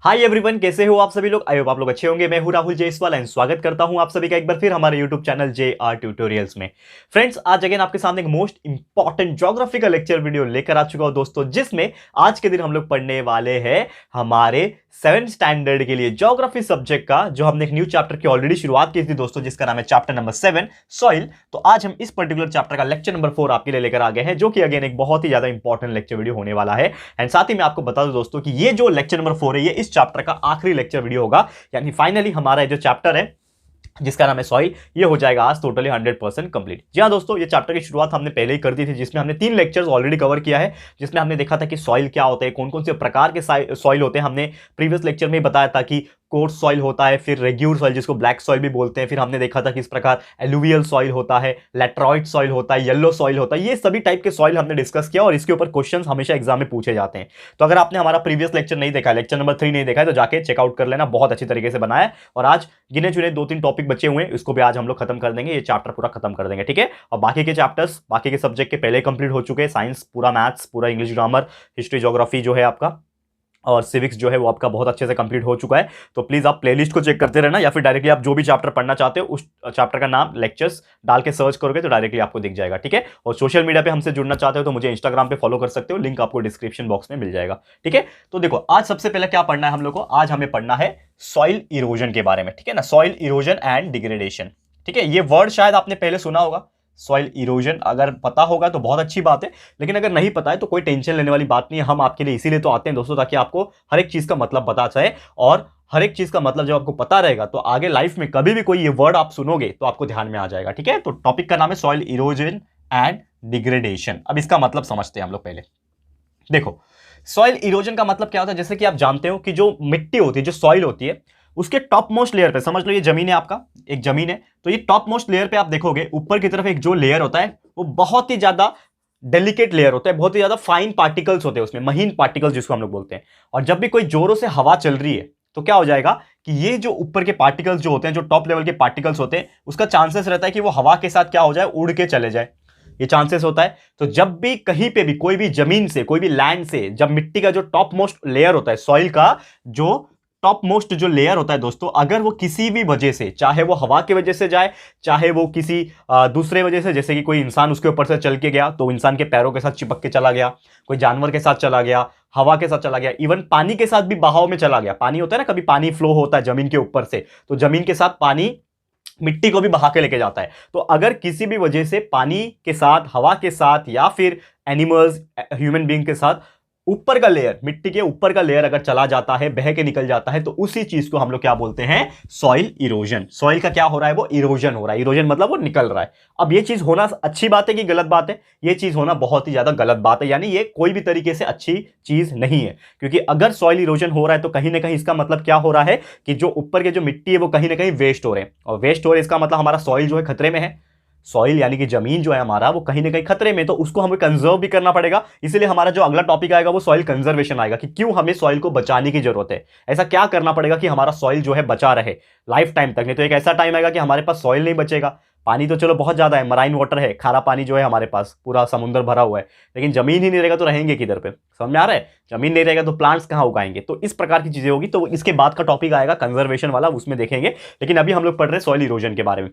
Hi everyone, कैसे हो आप सभी लोग। आई होप आप लोग अच्छे होंगे। मैं हूं राहुल जयसवाल एंड स्वागत करता हूं आप सभी का एक बार फिर हमारे यूट्यूब चैनल JR ट्यूटोरियल्स में। फ्रेंड्स, आज अगेन आपके सामने एक मोस्ट इंपॉर्टेंट ज्योग्राफी का लेक्चर वीडियो लेकर आ चुका हूं दोस्तों, जिसमें आज के दिन हम लोग पढ़ने वाले हैं हमारे 7th स्टैंडर्ड के लिए ज्योग्राफी सब्जेक्ट का, जो हमने एक न्यू चैप्टर की ऑलरेडी शुरुआत की थी दोस्तों, जिसका नाम है चैप्टर नंबर 7 सॉइल। तो आज हम इस पर्टिकुलर चैप्टर का लेक्चर नंबर 4 आपके लिए लेकर आ गए हैं, जो कि अगेन एक बहुत ही ज्यादा इंपॉर्टेंट लेक्चर वीडियो होने वाला है। एंड साथ ही मैं आपको बता दूं दोस्तों कि ये जो लेक्चर नंबर 4 है, ये इस चैप्टर का आखिरी लेक्चर वीडियो होगा। यानी फाइनली हमारा जो चैप्टर है जिसका नाम है सॉइल, ये हो जाएगा आज टोटली 100% कंप्लीट। जी हाँ दोस्तों, ये चैप्टर की शुरुआत हमने पहले ही कर दी थी, जिसमें हमने 3 लेक्चर्स ऑलरेडी कवर किया है, जिसमें हमने देखा था कि सॉइल क्या होता है, कौन कौन से प्रकार के सॉइल होते हैं। हमने प्रीवियस लेक्चर में बताया था कि कोर्स सॉइल होता है, फिर रेग्यूलर सॉइल जिसको ब्लैक सॉइल भी बोलते हैं, फिर हमने देखा था किस प्रकार एलुवियल सॉइल होता है, लैटरॉइड सॉइल होता है, येलो सॉइल होता है। ये सभी टाइप के सॉइल हमने डिस्कस किया और इसके ऊपर क्वेश्चंस हमेशा एग्जाम में पूछे जाते हैं। तो अगर आपने हमारा प्रीवियस लेक्चर नहीं देखा, लेक्चर नंबर 3 नहीं देखा है, तो जाके चेकआउट कर लेना, बहुत अच्छी तरीके से बनाया है। और आज गिने चुने 2-3 टॉपिक बचे हुए हैं, इसको भी आज हम लोग खत्म कर देंगे, ये चैप्टर पूरा खत्म कर देंगे, ठीक है। और बाकी के चैप्टर्स, बाकी के सब्जेक्ट के पहले कंप्लीट हो चुके हैं। साइंस पूरा, मैथ्स पूरा, इंग्लिश ग्रामर, हिस्ट्री ज्योग्राफी जो है आपका, और सिविक्स जो है वो आपका बहुत अच्छे से कंप्लीट हो चुका है। तो प्लीज आप प्लेलिस्ट को चेक करते रहना, या फिर डायरेक्टली आप जो भी चैप्टर पढ़ना चाहते हो उस चैप्टर का नाम लेक्चर्स डाल के सर्च करोगे तो डायरेक्टली आपको दिख जाएगा, ठीक है। और सोशल मीडिया पे हमसे जुड़ना चाहते हो तो मुझे इंस्टाग्राम पे फॉलो कर सकते हो, लिंक आपको डिस्क्रिप्शन बॉक्स में मिल जाएगा, ठीक है। तो देखो, आज सबसे पहले क्या पढ़ना है हम लोग को, आज हमें पढ़ना है सॉइल इरोजन के बारे में, ठीक है ना। सॉइल इरोजन एंड डिग्रेडेशन, ठीक है। ये वर्ड शायद आपने पहले सुना होगा, सॉइल इरोजन। अगर पता होगा तो बहुत अच्छी बात है, लेकिन अगर नहीं पता है तो कोई टेंशन लेने वाली बात नहीं है। हम आपके लिए इसीलिए तो आते हैं दोस्तों, ताकि आपको हर एक चीज का मतलब पता चले। और हर एक चीज का मतलब जब आपको पता रहेगा तो आगे लाइफ में कभी भी कोई ये वर्ड आप सुनोगे तो आपको ध्यान में आ जाएगा, ठीक है। तो टॉपिक का नाम है सॉइल इरोजन एंड डिग्रेडेशन। अब इसका मतलब समझते हैं हम लोग पहले। देखो, सॉइल इरोजन का मतलब क्या होता है, जैसे कि आप जानते हो कि जो मिट्टी होती है, जो सॉइल होती है, उसके टॉप मोस्ट लेयर पे, समझ लो ये जमीन है आपका, एक जमीन है, तो ये टॉप मोस्ट लेयर पे आप देखोगे ऊपर की तरफ एक जो लेयर होता है वो बहुत ही ज्यादा डेलिकेट लेयर होता है, बहुत ही ज्यादा फाइन पार्टिकल्स होते हैं उसमें, महीन पार्टिकल्स जिसको हम लोग बोलते हैं। और जब भी कोई जोरों से हवा चल रही है तो क्या हो जाएगा कि ये जो ऊपर के पार्टिकल्स जो होते हैं, जो टॉप लेवल के पार्टिकल्स होते हैं, उसका चांसेस रहता है कि वो हवा के साथ क्या हो जाए, उड़ के चले जाए, ये चांसेस होता है। तो जब भी कहीं पे भी कोई भी जमीन से, कोई भी लैंड से, जब मिट्टी का जो टॉप मोस्ट लेयर होता है, सॉइल का जो टॉप मोस्ट जो लेयर होता है दोस्तों, अगर वो किसी भी वजह से, चाहे वो हवा की वजह से जाए, चाहे वो किसी दूसरे वजह से, जैसे कि कोई इंसान उसके ऊपर से चल के गया तो इंसान के पैरों के साथ चिपक के चला गया, कोई जानवर के साथ चला गया, हवा के साथ चला गया, इवन पानी के साथ भी बहाव में चला गया। पानी होता है ना, कभी पानी फ्लो होता है जमीन के ऊपर से, तो जमीन के साथ पानी मिट्टी को भी बहा के लेके जाता है। तो अगर किसी भी वजह से पानी के साथ, हवा के साथ, या फिर एनिमल्स, ह्यूमन बीइंग के साथ ऊपर का लेयर, मिट्टी के ऊपर का लेयर अगर चला जाता है, बह के निकल जाता है, तो उसी चीज को हम लोग क्या बोलते हैं, सॉइल इरोजन। सॉइल का क्या हो रहा है, वो इरोजन हो रहा है। इरोजन मतलब वो निकल रहा है। अब ये चीज होना अच्छी बात है कि गलत बात है? ये चीज होना बहुत ही ज्यादा गलत बात है, यानी ये कोई भी तरीके से अच्छी चीज नहीं है। क्योंकि अगर सॉइल इरोजन हो रहा है तो कहीं ना कहीं इसका मतलब क्या हो रहा है कि जो ऊपर के जो मिट्टी है वो कहीं ना कहीं वेस्ट हो रहे हैं, और वेस्ट हो रहे हैं इसका मतलब हमारा सॉइल जो है खतरे में है। सॉइल यानी कि जमीन जो है हमारा, वो कहीं ना कहीं खतरे में, तो उसको हमें कंजर्व भी करना पड़ेगा। इसीलिए हमारा जो अगला टॉपिक आएगा वो सॉइल कंजर्वेशन आएगा, कि क्यों हमें सॉइल को बचाने की जरूरत है, ऐसा क्या करना पड़ेगा कि हमारा सॉइल जो है बचा रहे लाइफ टाइम तक। नहीं तो एक ऐसा टाइम आएगा कि हमारे पास सॉइल नहीं बचेगा। पानी तो चलो बहुत ज्यादा है, मराइन वाटर है, खारा पानी जो है हमारे पास, पूरा समुद्र भरा हुआ है, लेकिन जमीन ही नहीं रहेगा तो रहेंगे किधर पे, समझ में आ रहा है। जमीन नहीं रहेगा तो प्लांट्स कहाँ उगाएंगे, तो इस प्रकार की चीजें होगी। तो इसके बाद का टॉपिक आएगा कंजर्वेशन वाला, उसमें देखेंगे। लेकिन अभी हम लोग पढ़ रहे हैं सॉइल इरोजन के बारे में।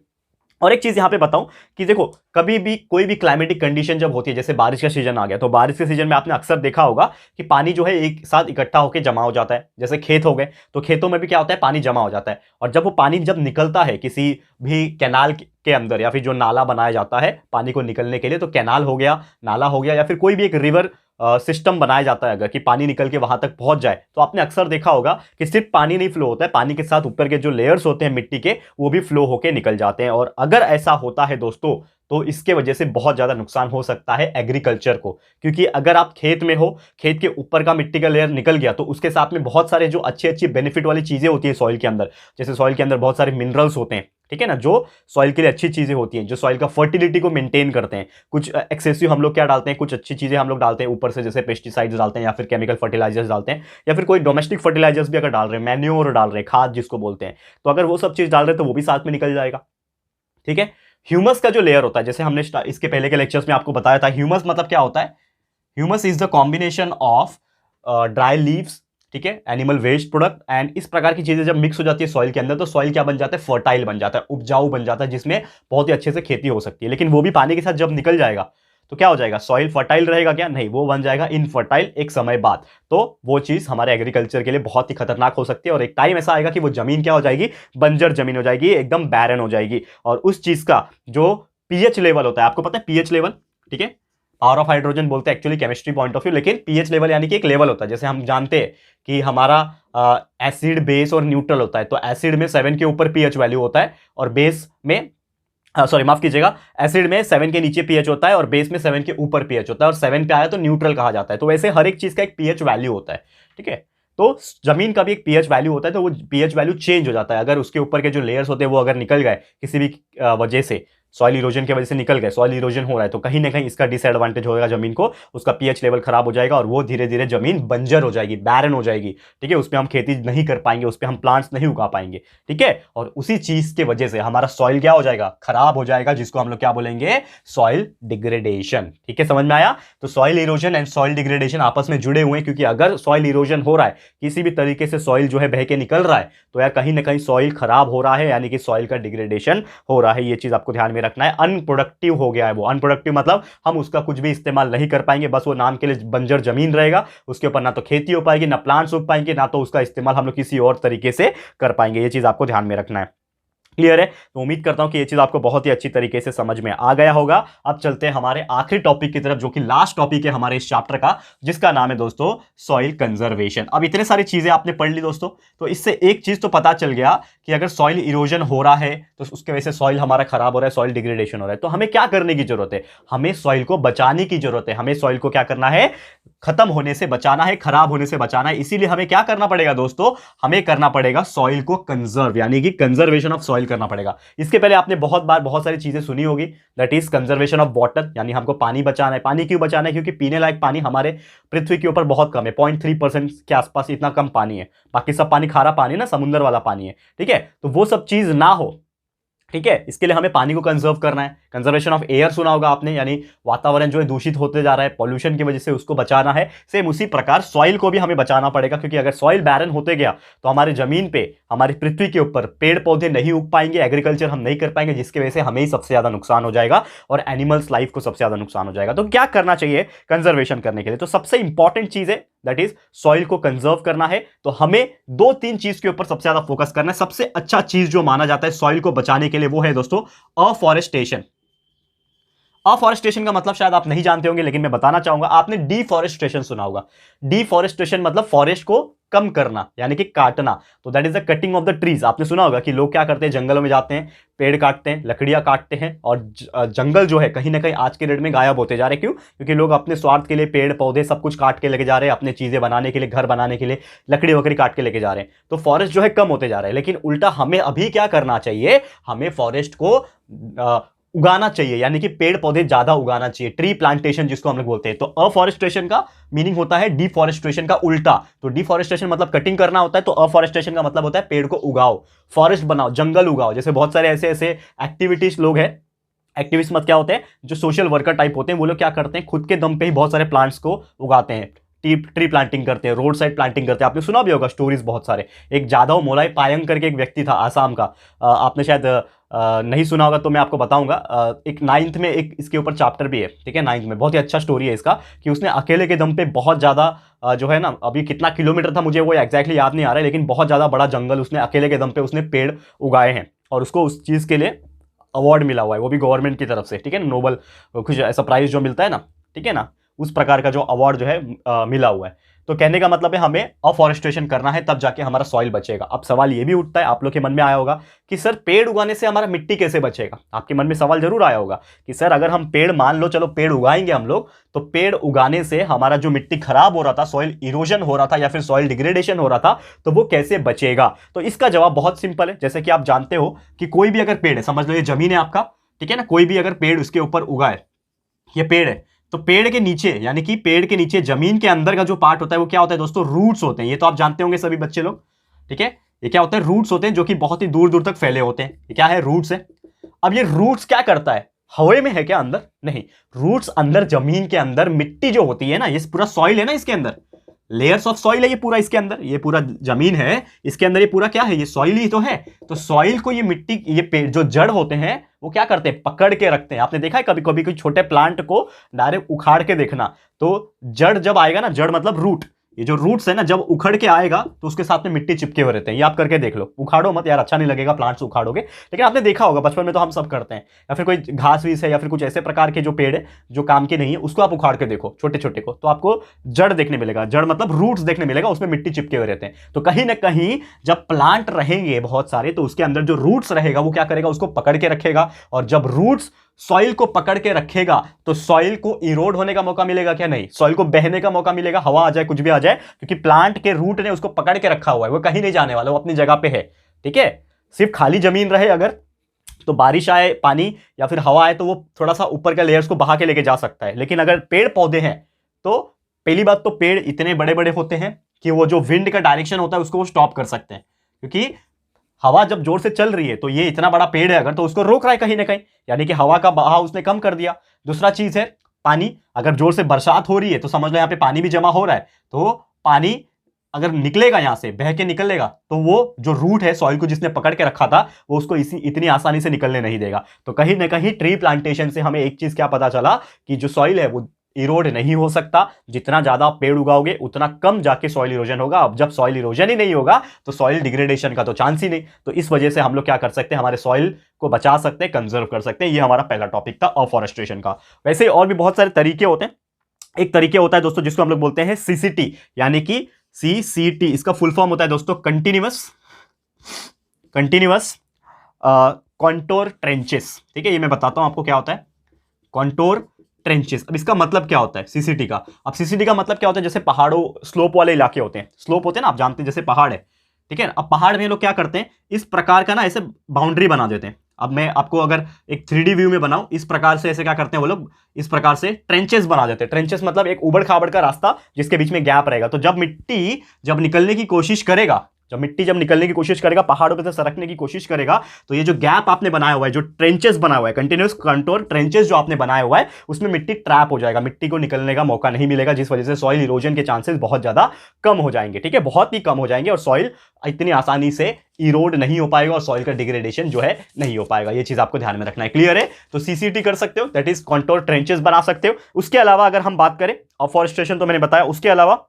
और एक चीज यहां पे बताऊं कि देखो, कभी भी कोई भी क्लाइमेटिक कंडीशन जब होती है, जैसे बारिश का सीजन आ गया, तो बारिश के सीजन में आपने अक्सर देखा होगा कि पानी जो है एक साथ इकट्ठा होकर जमा हो जाता है। जैसे खेत हो गए तो खेतों में भी क्या होता है, पानी जमा हो जाता है। और जब वो पानी जब निकलता है किसी भी कैनाल के अंदर, या फिर जो नाला बनाया जाता है पानी को निकलने के लिए, तो कैनाल हो गया, नाला हो गया, या फिर कोई भी एक रिवर सिस्टम बनाया जाता है अगर, कि पानी निकल के वहां तक पहुंच जाए, तो आपने अक्सर देखा होगा कि सिर्फ पानी नहीं फ्लो होता है, पानी के साथ ऊपर के जो लेयर्स होते हैं मिट्टी के, वो भी फ्लो होके निकल जाते हैं। और अगर ऐसा होता है दोस्तों, तो इसके वजह से बहुत ज्यादा नुकसान हो सकता है एग्रीकल्चर को। क्योंकि अगर आप खेत में हो, खेत के ऊपर का मिट्टी का लेयर निकल गया, तो उसके साथ में बहुत सारे जो अच्छी अच्छी बेनिफिट वाली चीजें होती है सॉइल के अंदर, जैसे सॉइल के अंदर बहुत सारे मिनरल्स होते हैं, ठीक है ना, जो सॉइल के लिए अच्छी चीजें होती हैं, जो सॉइल का फर्टिलिटी को मेंटेन करते हैं। कुछ एक्सेसिव हम लोग क्या डालते हैं, कुछ अच्छी चीजें हम लोग डालते हैं ऊपर से, जैसे पेस्टिसाइड्स डालते हैं, या फिर केमिकल फर्टिलाइजर्स डालते हैं, या फिर कोई डोमेस्टिक फर्टिलाइजर्स भी अगर डाल रहे हैं, मैन्योर डाल रहे हैं, खाद जिसको बोलते हैं, तो अगर वो सब चीज डाल रहे हैं तो वो भी साथ में निकल जाएगा, ठीक है। ह्यूमस का जो लेयर होता है, जैसे हमने इसके पहले के लेक्चर्स में आपको बताया था, ह्यूमस मतलब क्या होता है। Humus is the combination of dry leaves ठीक है, एनिमल वेस्ट प्रोडक्ट एंड इस प्रकार की चीजें जब मिक्स हो जाती है सॉइल के अंदर, तो सॉइल क्या बन जाता है, फर्टाइल बन जाता है, उपजाऊ बन जाता है, जिसमें बहुत ही अच्छे से खेती हो सकती है। लेकिन वो भी पानी के साथ जब निकल जाएगा तो क्या हो जाएगा, सॉइल फर्टाइल रहेगा क्या, नहीं, वो बन जाएगा इनफर्टाइल एक समय बाद। तो वो चीज हमारे एग्रीकल्चर के लिए बहुत ही खतरनाक हो सकती है और एक टाइम ऐसा आएगा कि वो जमीन क्या हो जाएगी, बंजर जमीन हो जाएगी, एकदम बैरन हो जाएगी। और उस चीज का जो पीएच लेवल होता है, आपको पता है पीएच लेवल, ठीक है, पावर ऑफ हाइड्रोजन बोलते हैं actually chemistry point of view, लेकिन पीएच लेवल यानी कि एक लेवल होता है। जैसे हम जानते हैं कि हमारा एसिड, बेस और न्यूट्रल होता है, तो एसिड में 7 के ऊपर पीएच वैल्यू होता है और बेस में सॉरी माफ कीजिएगा, एसिड में 7 के नीचे पीएच होता है और बेस में 7 के ऊपर पीएच होता है, और 7 पे आया तो न्यूट्रल कहा जाता है। तो वैसे हर एक चीज का एक पीएच वैल्यू होता है, ठीक है। तो जमीन का भी एक पीएच वैल्यू होता है, तो वो पीएच वैल्यू चेंज हो जाता है अगर उसके ऊपर के जो लेयर्स होते हैं वो अगर निकल गए किसी भी वजह से, सॉइल इरोजन की वजह से निकल गए, सॉइल इरोजन हो रहा है, तो कहीं ना कहीं इसका डिसएडवांटेज होगा जमीन को, उसका पीएच लेवल खराब हो जाएगा और वो धीरे धीरे जमीन बंजर हो जाएगी, बैरन हो जाएगी, ठीक है। उस पर हम खेती नहीं कर पाएंगे, उस पर हम प्लांट्स नहीं उगा पाएंगे, ठीक है। और उसी चीज की वजह से हमारा सॉइल क्या हो जाएगा, खराब हो जाएगा, जिसको हम लोग क्या बोलेंगे, सॉइल डिग्रेडेशन, ठीक है, समझ में आया। तो soil erosion and soil degradation आपस में जुड़े हुए हैं, क्योंकि अगर सॉइल इरोजन हो रहा है, किसी भी तरीके से सॉइल जो है बह के निकल रहा है, तो यार कहीं ना कहीं सॉइल खराब हो रहा है, यानी कि सॉइल का डिग्रेडेशन हो रहा है। ये चीज आपको ध्यान में रखना है। अनप्रोडक्टिव हो गया है वो, अनप्रोडक्टिव मतलब हम उसका कुछ भी इस्तेमाल नहीं कर पाएंगे, बस वो नाम के लिए बंजर जमीन रहेगा, उसके ऊपर ना तो खेती हो पाएगी, ना प्लांट्स उग पाएंगे, ना तो उसका इस्तेमाल हम लोग किसी और तरीके से कर पाएंगे। ये चीज आपको ध्यान में रखना है। क्लियर है? तो उम्मीद करता हूं कि ये चीज आपको बहुत ही अच्छी तरीके से समझ में आ गया होगा। अब चलते हैं हमारे आखिरी टॉपिक की तरफ, जो कि लास्ट टॉपिक है हमारे इस चैप्टर का, जिसका नाम है दोस्तों सॉइल कंजर्वेशन। अब इतने सारी चीजें आपने पढ़ ली दोस्तों, तो इससे एक चीज तो पता चल गया कि अगर सॉइल इरोजन हो रहा है तो उसके वजह से सॉइल हमारा खराब हो रहा है, सॉइल डिग्रेडेशन हो रहा है, तो हमें क्या करने की जरूरत है, हमें सॉइल को बचाने की जरूरत है। हमें सॉइल को क्या करना है, खत्म होने से बचाना है, खराब होने से बचाना है। इसीलिए हमें क्या करना पड़ेगा दोस्तों, हमें करना पड़ेगा सॉइल को कंजर्व, यानी कि कंजर्वेशन ऑफ सॉइल करना पड़ेगा। इसके पहले आपने बहुत बार बहुत सारी चीजें सुनी होगी, that is conservation of water, यानी हमको पानी बचाना है। पानी क्यों बचाना है, क्योंकि पीने लायक पानी हमारे पृथ्वी के ऊपर बहुत कम है, 0.3% के आसपास इतना कम पानी है। बाकी सब पानी खारा पानी ना, समुद्र वाला पानी है, ठीक है। तो वो सब चीज ना हो, ठीक है, इसके लिए हमें पानी को कंजर्व करना है। कंजर्वेशन ऑफ एयर सुना होगा आपने, यानी वातावरण जो है दूषित होते जा रहा है पॉल्यूशन की वजह से, उसको बचाना है। सेम उसी प्रकार सॉइल को भी हमें बचाना पड़ेगा, क्योंकि अगर सॉइल बैरन होते गया तो हमारी जमीन पे, हमारी पृथ्वी के ऊपर पेड़ पौधे नहीं उग पाएंगे, एग्रीकल्चर हम नहीं कर पाएंगे, जिसकी वजह से हमें ही सबसे ज्यादा नुकसान हो जाएगा और एनिमल्स लाइफ को सबसे ज्यादा नुकसान हो जाएगा। तो क्या करना चाहिए कंजर्वेशन करने के लिए, तो सबसे इंपॉर्टेंट चीज है दैट इज सॉइल को कंजर्व करना है। तो हमें 2-3 चीज के ऊपर सबसे ज्यादा फोकस करना है। सबसे अच्छा चीज जो माना जाता है सॉइल को बचाने के लिए वो है दोस्तों अफॉरेस्टेशन। अफॉरेस्टेशन का मतलब शायद आप नहीं जानते होंगे, लेकिन मैं बताना चाहूंगा। आपने डिफॉरेस्टेशन सुना होगा। डिफॉरेस्टेशन मतलब फॉरेस्ट को कम करना, यानी कि काटना। तो that is the cutting of the trees. आपने सुना होगा कि लोग क्या करते हैं, जंगलों में जाते हैं, पेड़ काटते हैं, लकड़ियां काटते हैं, और जंगल जो है कहीं ना कहीं आज के डेट में गायब होते जा रहे हैं। क्यों? क्योंकि लोग अपने स्वार्थ के लिए पेड़ पौधे सब कुछ काट के लेके जा रहे हैं, अपने चीजें बनाने के लिए, घर बनाने के लिए लकड़ी वकड़ी काट के लेके जा रहे हैं। तो फॉरेस्ट जो है कम होते जा रहे हैं। लेकिन उल्टा हमें अभी क्या करना चाहिए, हमें फॉरेस्ट को उगाना चाहिए, यानी कि पेड़ पौधे ज्यादा उगाना चाहिए, ट्री प्लांटेशन जिसको हम लोग बोलते हैं। तो अफॉरेस्टेशन का मीनिंग होता है डिफॉरेस्टेशन का उल्टा। तो डिफॉरेस्टेशन मतलब कटिंग करना होता है, तो अफॉरेस्टेशन का मतलब होता है पेड़ को उगाओ, फॉरेस्ट बनाओ, जंगल उगाओ। जैसे बहुत सारे ऐसे ऐसे एक्टिविटीज लोग हैं, एक्टिविस्ट मत क्या होते हैं, जो सोशल वर्कर टाइप होते हैं, वो लोग क्या करते हैं, खुद के दम पे ही बहुत सारे प्लांट्स को उगाते हैं, ट्री प्लांटिंग करते हैं, रोड साइड प्लांटिंग करते हैं। आपने सुना भी होगा स्टोरीज बहुत सारे। एक जादव मोलाई पायंग करके एक व्यक्ति था आसाम का, आपने शायद नहीं सुना होगा, तो मैं आपको बताऊंगा। एक 9th में एक इसके ऊपर चैप्टर भी है, ठीक है, 9th में। बहुत ही अच्छा स्टोरी है इसका, कि उसने अकेले के दम पे बहुत ज्यादा जो है ना, अभी कितना किलोमीटर था मुझे वो एग्जैक्टली याद नहीं आ रहा है, लेकिन बहुत ज्यादा बड़ा जंगल उसने अकेले के दम पे उसने पेड़ उगाए हैं, और उसको उस चीज के लिए अवार्ड मिला हुआ है, वो भी गवर्नमेंट की तरफ से, ठीक है, नोबल कुछ ऐसा प्राइज जो मिलता है ना, ठीक है ना, उस प्रकार का जो अवार्ड जो है मिला हुआ है। तो कहने का मतलब है हमें अफॉरेस्टेशन करना है, तब जाके हमारा सॉइल बचेगा। अब सवाल ये भी उठता है, आप लोग के मन में आया होगा कि सर पेड़ उगाने से हमारा मिट्टी कैसे बचेगा। आपके मन में सवाल जरूर आया होगा कि सर अगर हम पेड़, मान लो चलो पेड़ उगाएंगे हम लोग, तो पेड़ उगाने से हमारा जो मिट्टी खराब हो रहा था, सॉइल इरोजन हो रहा था या फिर सॉइल डिग्रेडेशन हो रहा था, तो वो कैसे बचेगा। तो इसका जवाब बहुत सिंपल है। जैसे कि आप जानते हो कि कोई भी अगर पेड़ है, समझ लो ये जमीन है आपका, ठीक है ना, कोई भी अगर पेड़ उसके ऊपर उगाए, ये पेड़ है, तो पेड़ के नीचे, यानी कि पेड़ के नीचे जमीन के अंदर का जो पार्ट होता है वो क्या होता है दोस्तों, रूट्स होते हैं। ये तो आप जानते होंगे सभी बच्चे लोग, ठीक है। ये क्या होता है, रूट्स होते हैं, जो कि बहुत ही दूर दूर तक फैले होते हैं। ये क्या है, रूट्स है। अब ये रूट्स क्या करता है, हवा में है क्या अंदर, नहीं, रूट्स अंदर जमीन के अंदर मिट्टी जो होती है ना, ये पूरा सॉइल है ना, इसके अंदर लेयर्स ऑफ सॉइल है ये पूरा, इसके अंदर ये पूरा जमीन है, इसके अंदर ये पूरा क्या है, ये सॉइल ही तो है। तो सॉइल को ये मिट्टी, ये पेड़ जो जड़ होते हैं वो क्या करते हैं, पकड़ के रखते हैं। आपने देखा है कभी कभी कोई छोटे प्लांट को डायरेक्ट उखाड़ के देखना, तो जड़ जब आएगा ना, जड़ मतलब रूट, ये जो रूट्स है ना, जब उखड़ के आएगा तो उसके साथ में मिट्टी चिपके हुए रहते हैं। ये आप करके देख लो, उखाड़ो मत यार, अच्छा नहीं लगेगा प्लांट्स उखाड़ोगे, लेकिन आपने देखा होगा बचपन में तो हम सब करते हैं। या फिर कोई घास वीस है या फिर कुछ ऐसे प्रकार के जो पेड़ है जो काम के नहीं है, उसको आप उखाड़ के देखो छोटे छोटे को, तो आपको जड़ देखने मिलेगा, जड़ मतलब रूट्स देखने मिलेगा, उसमें मिट्टी चिपके हुए रहते हैं। तो कहीं ना कहीं जब प्लांट रहेंगे बहुत सारे, तो उसके अंदर जो रूट्स रहेगा वो क्या करेगा, उसको पकड़ के रखेगा। और जब रूट्स सॉइल को पकड़ के रखेगा तो सॉइल को इरोड होने का मौका मिलेगा क्या, नहीं, सॉइल को बहने का मौका मिलेगा, हवा आ जाए कुछ भी आ जाए, क्योंकि प्लांट के रूट ने उसको पकड़ के रखा हुआ है, वो कहीं नहीं जाने वाला, वो अपनी जगह पे है। ठीक है, सिर्फ खाली जमीन रहे अगर, तो बारिश आए, पानी या फिर हवा आए, तो वो थोड़ा सा ऊपर के लेयर्स को बहा के लेके जा सकता है। लेकिन अगर पेड़ पौधे हैं तो पहली बात तो पेड़ इतने बड़े बड़े होते हैं कि वो जो विंड का डायरेक्शन होता है उसको वो स्टॉप कर सकते हैं, क्योंकि हवा जब जोर से चल रही है तो ये इतना बड़ा पेड़ है अगर, तो उसको रोक रहा है कहीं ना कहीं, यानी कि हवा का बहाव उसने कम कर दिया। दूसरा चीज है पानी, अगर जोर से बरसात हो रही है तो समझ लो यहाँ पे पानी भी जमा हो रहा है, तो पानी अगर निकलेगा यहां से बह के निकलेगा, तो वो जो रूट है सॉइल को जिसने पकड़ के रखा था वो उसको इतनी आसानी से निकलने नहीं देगा। तो कहीं ना कहीं ट्री प्लांटेशन से हमें एक चीज क्या पता चला कि जो सॉइल है वो इरोड नहीं हो सकता। जितना ज्यादा पेड़ उगाओगे उतना कम जाके सॉइल इरोजन होगा। अब जब सॉइल इरोजन ही नहीं होगा तो सॉइल डिग्रेडेशन का तो चांस ही नहीं। तो इस वजह से हम लोग क्या कर सकते हैं, हमारे सॉइल को बचा सकते हैं, कंजर्व कर सकते हैं। ये हमारा पहला टॉपिक था अफॉरेस्टेशन का। वैसे और भी बहुत सारे तरीके होते हैं। एक तरीके होता है दोस्तों जिसको हम लोग बोलते हैं सीसीटी, यानी कि सीसीटी, इसका फुल फॉर्म होता है दोस्तों कंटिन्यूअस कॉन्टोर ट्रेंचेस। ठीक है, ये मैं बताता हूं आपको क्या होता है कॉन्टोर ट्रेंचेस। अब इसका मतलब क्या होता है सीसीटी का, अब सीसीटी का मतलब क्या होता है, जैसे पहाड़ों स्लोप वाले इलाके होते हैं, स्लोप होते हैं ना, आप जानते हैं जैसे पहाड़ है, ठीक है। अब पहाड़ में लोग क्या करते हैं, इस प्रकार का ना ऐसे बाउंड्री बना देते हैं। अब मैं आपको अगर एक 3D व्यू में बनाऊं, इस प्रकार से ऐसे क्या करते हैं वो लोग, इस प्रकार से ट्रेंचेस बना देते हैं। ट्रेंचेस मतलब एक उबड़ खाबड़ का रास्ता जिसके बीच में गैप रहेगा। तो जब मिट्टी जब निकलने की कोशिश करेगा, पहाड़ों पे से सरकने की कोशिश करेगा, तो ये जो गैप आपने बनाया हुआ है, जो ट्रेंचेस बना हुआ है, कंटिन्यूअस कंटोर ट्रेंचेस जो आपने बनाया हुआ है, उसमें मिट्टी ट्रैप हो जाएगा, मिट्टी को निकलने का मौका नहीं मिलेगा, जिस वजह से सॉइल इरोजन के चांसेस बहुत ज्यादा कम हो जाएंगे। ठीक है, बहुत ही कम हो जाएंगे और सॉइल इतनी आसानी से इरोड नहीं हो पाएगा और सॉइल का डिग्रेडेशन जो है नहीं हो पाएगा। ये चीज आपको ध्यान में रखना है। क्लियर है? तो सीसीटी कर सकते हो, दैट इज कंटोर ट्रेंचेस बना सकते हो। उसके अलावा अगर हम बात करें अफॉरेस्टेशन, तो मैंने बताया, उसके अलावा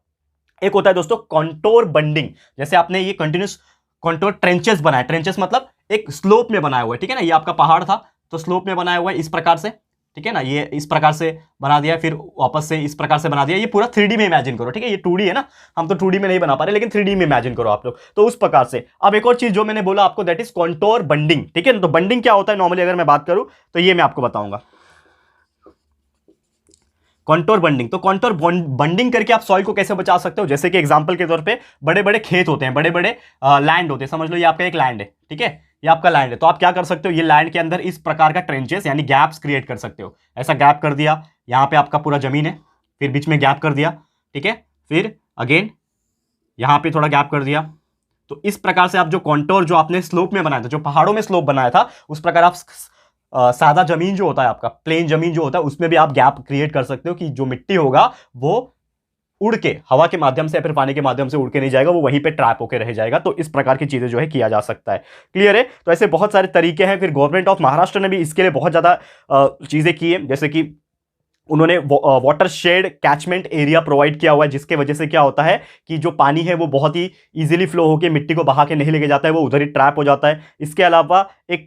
एक होता है दोस्तों कॉन्टोर बंडिंग। जैसे आपने ये कंटिन्यूस कॉन्टोर ट्रेंचेस बनाया, ट्रेंचेस मतलब एक स्लोप में बनाया हुआ है, ठीक है ना, ये आपका पहाड़ था तो स्लोप में बनाया हुआ है इस प्रकार से, ठीक है ना, ये इस प्रकार से बना दिया, फिर वापस से इस प्रकार से बना दिया। ये पूरा 3D में इमेजिन करो, ठीक है, ये 2D है ना, हम तो 2D में नहीं बना पा रहे, लेकिन 3D में इमेजिन करो आप लोग, तो उस प्रकार से। अब एक और चीज जो मैंने बोला आपको, दैट इज कॉन्टोर बंडिंग। ठीक है, तो बंडिंग क्या होता है नॉर्मली अगर मैं बात करूं तो ये मैं आपको बताऊंगा कॉन्टोर बंडिंग। तो कॉन्टोर बंडिंग करके आप सॉइल को कैसे बचा सकते हो, जैसे कि एग्जांपल के तौर पे बड़े बड़े खेत होते हैं, बड़े बड़े लैंड होते हैं, समझ लो ये आपका एक लैंड है, ठीक है, ये आपका लैंड है, तो आप क्या कर सकते हो, ये लैंड के अंदर इस प्रकार का ट्रेंचेस यानी गैप्स क्रिएट कर सकते हो। ऐसा गैप कर दिया, यहाँ पे आपका पूरा जमीन है, फिर बीच में गैप कर दिया, ठीक है, फिर अगेन यहाँ पे थोड़ा गैप कर दिया। तो इस प्रकार से आप जो कॉन्टोर जो आपने स्लोप में बनाया था, जो पहाड़ों में स्लोप बनाया था, उस प्रकार आप सादा जमीन जो होता है आपका, प्लेन जमीन जो होता है, उसमें भी आप गैप क्रिएट कर सकते हो कि जो मिट्टी होगा वो उड़ के हवा के माध्यम से या फिर पानी के माध्यम से उड़ के नहीं जाएगा, वो वहीं पे ट्रैप होकर रह जाएगा। तो इस प्रकार की चीजें जो है किया जा सकता है। क्लियर है? तो ऐसे बहुत सारे तरीके हैं। फिर गवर्नमेंट ऑफ महाराष्ट्र ने भी इसके लिए बहुत ज्यादा चीजें की है, जैसे कि उन्होंने water shade catchment area provide किया हुआ है, जिसके वजह से क्या होता है कि जो पानी है वो बहुत ही इजीली फ्लो होकर मिट्टी को बहा के नहीं लेके जाता है, वो उधर ही ट्रैप हो जाता है। इसके अलावा एक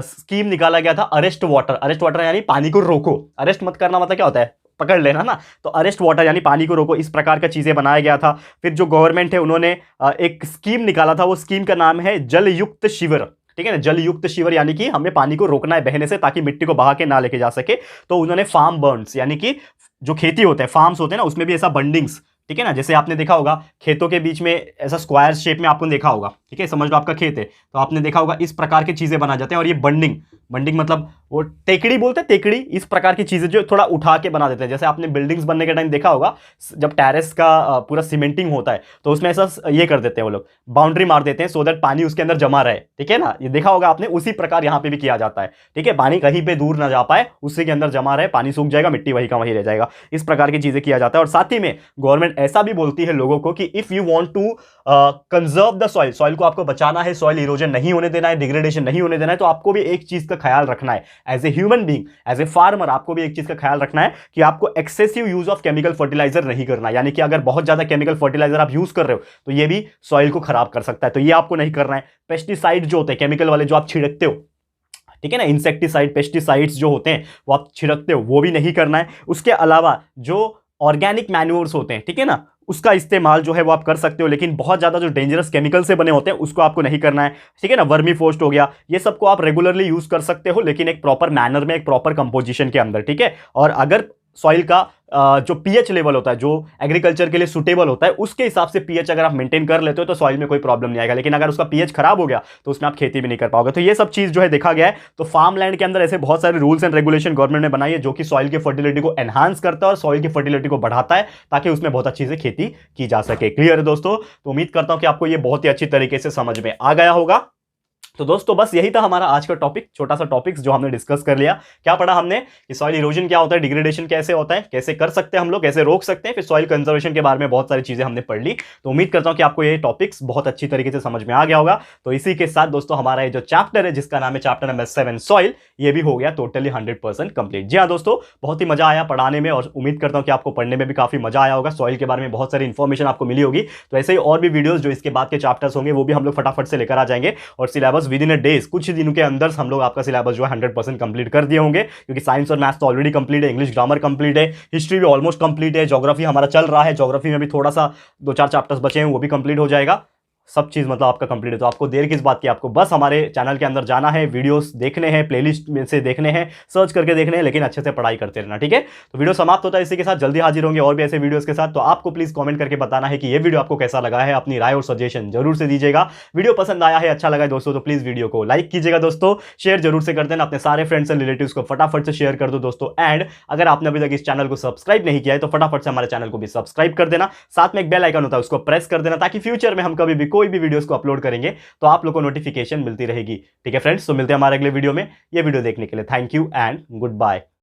स्कीम निकाला गया था अरेस्ट वाटर। अरेस्ट वाटर यानी पानी को रोको। अरेस्ट मत करना मतलब क्या होता है, पकड़ लेना ना, तो अरेस्ट वाटर यानी पानी को रोको। इस प्रकार का चीजें बनाया गया था। फिर जो गवर्नमेंट है उन्होंने एक स्कीम निकाला था, वो स्कीम का नाम है जल युक्त शिविर। ठीक है ना, जल युक्त शिविर यानी कि हमें पानी को रोकना है बहने से, ताकि मिट्टी को बहा के ना लेके जा सके। तो उन्होंने फार्म बर्न्स यानी कि जो खेती होते हैं, फार्म्स होते हैं ना, उसमें भी ऐसा बंडिंग्स, ठीक है ना, जैसे आपने देखा होगा खेतों के बीच में ऐसा स्क्वायर शेप में आपको देखा होगा, ठीक है, समझ लो आपका खेत है, तो आपने देखा होगा इस प्रकार की चीजें बना जाते हैं। और ये बंडिंग, बंडिंग मतलब वो टेकड़ी बोलते हैं, टेकड़ी, इस प्रकार की चीजें जो थोड़ा उठा के बना देते हैं। जैसे आपने बिल्डिंग्स बनने के टाइम देखा होगा, जब टेरेस का पूरा सीमेंटिंग होता है तो उसमें ऐसा ये कर देते हैं वो लोग, बाउंड्री मार देते हैं सो दैट पानी उसके अंदर जमा रहे। ठीक है ना, ये देखा होगा आपने, उसी प्रकार यहां पे भी किया जाता है। ठीक है, पानी कहीं पे दूर ना जा पाए, उसी के अंदर जमा रहे, पानी सूख जाएगा, मिट्टी वही का वही रह जाएगा। इस प्रकार की चीजें किया जाता है। और साथ ही में गवर्नमेंट ऐसा भी बोलती है लोगों को कि if you want to conserve the soil, soil को आपको बचाना है, सॉइल इरोजन नहीं होने देना है, डिग्रेडेशन नहीं होने देना है, तो आपको भी एक चीज का ख्याल रखना है as a human being, as a farmer. आपको भी एक चीज का ख्याल रखना है कि आपको excessive use of chemical fertiliser नहीं करना। यानी कि अगर बहुत ज्यादा केमिकल फर्टिलाइजर आप यूज कर रहे हो तो ये भी सॉइल को खराब कर सकता है, तो ये आपको नहीं करना है। पेस्टिसाइड जो होते हैं केमिकल वाले जो आप छिड़कते हो, ठीक है ना, इंसेक्टिसाइड पेस्टिसाइड्स जो होते हैं वो आप छिड़कते हो, वो भी नहीं करना है। उसके अलावा जो ऑर्गेनिक मैन्योर्स होते हैं, ठीक है ना, उसका इस्तेमाल जो है वो आप कर सकते हो, लेकिन बहुत ज्यादा जो डेंजरस केमिकल से बने होते हैं उसको आपको नहीं करना है। ठीक है ना, वर्मी फोस्ट हो गया, ये सबको आप रेगुलरली यूज कर सकते हो, लेकिन एक प्रॉपर मैनर में, एक प्रॉपर कंपोजिशन के अंदर। ठीक है, और अगर सॉइल का जो पीएच लेवल होता है, जो एग्रीकल्चर के लिए सुटेबल होता है, उसके हिसाब से पीएच अगर आप मेंटेन कर लेते हो तो सॉइल में कोई प्रॉब्लम नहीं आएगा। लेकिन अगर उसका पीएच खराब हो गया तो उसमें आप खेती भी नहीं कर पाओगे। तो ये सब चीज जो है देखा गया है। तो फार्म लैंड के अंदर ऐसे बहुत सारे रूल्स एंड रेगुलेशन गवर्नमेंट ने बनाई है जो कि सॉइल की फर्टिलिटी को एनहांस करता है और सॉइल की फर्टिलिटी को बढ़ाता है, ताकि उसमें बहुत अच्छी से खेती की जा सके। क्लियर है दोस्तों? तो उम्मीद करता हूं कि आपको ये बहुत ही अच्छी तरीके से समझ में आ गया होगा। तो दोस्तों बस यही था हमारा आज का टॉपिक, छोटा सा टॉपिक जो हमने डिस्कस कर लिया। क्या पढ़ा हमने कि सॉइल इरोजन क्या होता है, डिग्रेडेशन कैसे होता है, कैसे कर सकते हैं हम लोग, कैसे रोक सकते हैं, फिर सॉइल कंजर्वेशन के बारे में बहुत सारी चीजें हमने पढ़ ली। तो उम्मीद करता हूं कि आपको ये टॉपिक्स बहुत अच्छी तरीके से समझ में आ गया होगा। तो इसी के साथ दोस्तों हमारा ये जो चैप्टर है जिसका नाम है चैप्टर नंबर 7 सॉइल, ये भी हो गया टोटली 100% कंप्लीट। जी हाँ दोस्तों, बहुत ही मजा आया पढ़ाने में और उम्मीद करता हूं कि आपको पढ़ने में भी काफी मजा आया होगा। सॉइल के बारे में बहुत सारी इंफॉर्मेशन आपको मिली होगी। तो ऐसे ही और भी वीडियोस जो इसके बाद के चैप्टर्स होंगे वो भी हम लोग फटाफट से लेकर आ जाएंगे। और syllabus with in a days, कुछ दिनों के अंदर हम लोग आपका सिलेबस जो है 100% कंप्लीट कर दिए होंगे, क्योंकि साइंस और मैथ्स तो ऑलरेडी कंप्लीट है, इंग्लिश ग्रामर कंप्लीट है, हिस्ट्री भी ऑलमोस्ट कंप्लीट है, ज्योग्राफी हमारा चल रहा है, ज्योग्राफी में भी थोड़ा सा 2-4 चैप्टर्स बचे हैं, वो भी कंप्लीट हो जाएगा। सब चीज मतलब आपका कंप्लीट है। तो आपको देर किस बात की, आपको बस हमारे चैनल के अंदर जाना है, वीडियोस देखने हैं, प्लेलिस्ट में से देखने हैं, सर्च करके देखने हैं, लेकिन अच्छे से पढ़ाई करते रहना। ठीक है, तो वीडियो समाप्त होता है इसी के साथ। जल्दी हाजिर होंगे और भी ऐसे वीडियोस के साथ। तो आपको प्लीज कमेंट करके बताना है कि ये वीडियो आपको कैसा लगा है, अपनी राय और सजेशन जरूर से दीजिएगा। वीडियो पसंद आया है, अच्छा लगा है दोस्तों, तो प्लीज वीडियो को लाइक कीजिएगा दोस्तों, शेयर जरूर से कर देना अपने सारे फ्रेंड्स एंड रिलेटिव्स को, फटाफट से शेयर कर दो दोस्तों। एंड अगर आपने अभी तक इस चैनल को सब्सक्राइब नहीं किया है तो फटाफट से हमारे चैनल को भी सब्सक्राइब कर देना, साथ में एक बेल आइकन होता है उसको प्रेस कर देना, ताकि फ्यूचर में हम कभी भी कोई भी वीडियोस को अपलोड करेंगे तो आप लोगों को नोटिफिकेशन मिलती रहेगी। ठीक है फ्रेंड्स, तो मिलते हैं हमारे अगले वीडियो में। ये वीडियो देखने के लिए thank you and good bye.